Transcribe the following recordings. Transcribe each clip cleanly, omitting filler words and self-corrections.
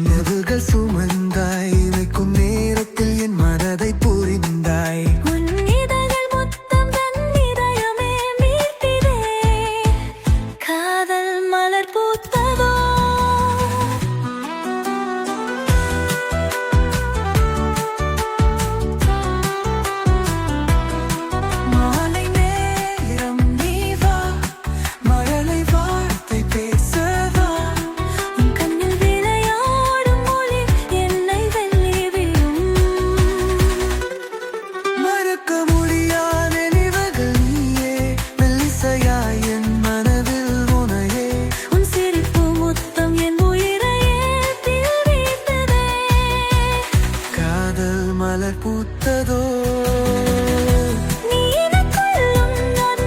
நினைவுகள் சுமந்தாய் வைக்கும் நேரத்தில் என் மனதை புரிந்தாய். உன் இதழ்கள் முத்தம் தன் இதயமே மீட்டிடே காதல் மலர் பூத்ததோ. மாலை நேரம் நீ வா, மழலை வார்த்தை பேசவா. உன் கண்ணில் விளையாடும் ஒளி என்னை வெள்ளி விழும். மறக்க முடியா நினைவுகள் நீயே, மெல்லிசையாய் என் மனதில் உனையே. உன் சிரிப்பு முத்தம் என் உயிரையே தீர்த்ததே காதல் மலர் பூத்ததோ. நீ எனக்குள்ளும் நான்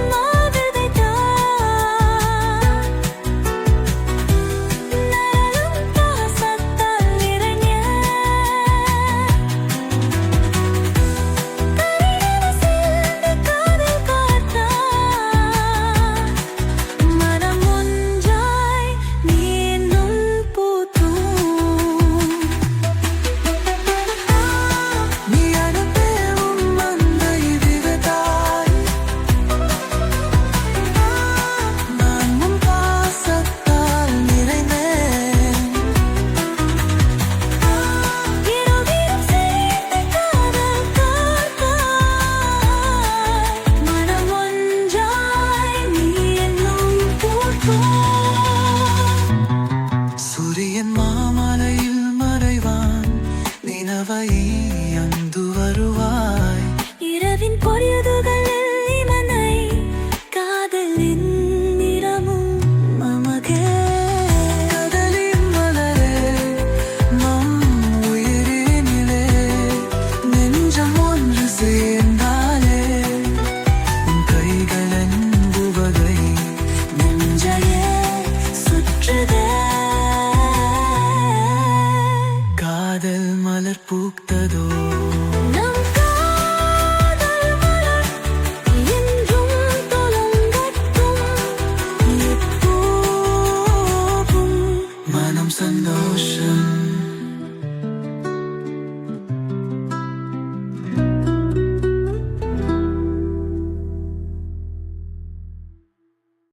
விதைத்தாய். நரலும் பாசத்தால் நிறைஞ்ச கரையில சேர்ந்து காதல் காத்தாய். மனம் ஒன்றாய் நீ என்னுள் பூத்தோம். நீ அனுப்பவும் மந்தை விதைத்தாய். நான் உன் பாசத்தால் நிறைந்தேன். இருவரும் சேர்ந்து காதல் காத்தாய். மனம் ஒன்றாய் நீ என்னுள் பூத்தோம். சூரியன் மாமலையில் மறைவான், நினவை அந்து வருவாய். இரவின் பொழுதுகளில் இமனை காதலின் நிறமும் மமகே. காதலின் மலரே, நம் உயிரினிலே நெஞ்சம் ஒன்று சேர்ந்தாலே. உன் கைகள் என்புவகை நெஞ்சையே சுற்றுதே காதல் மலர் பூத்த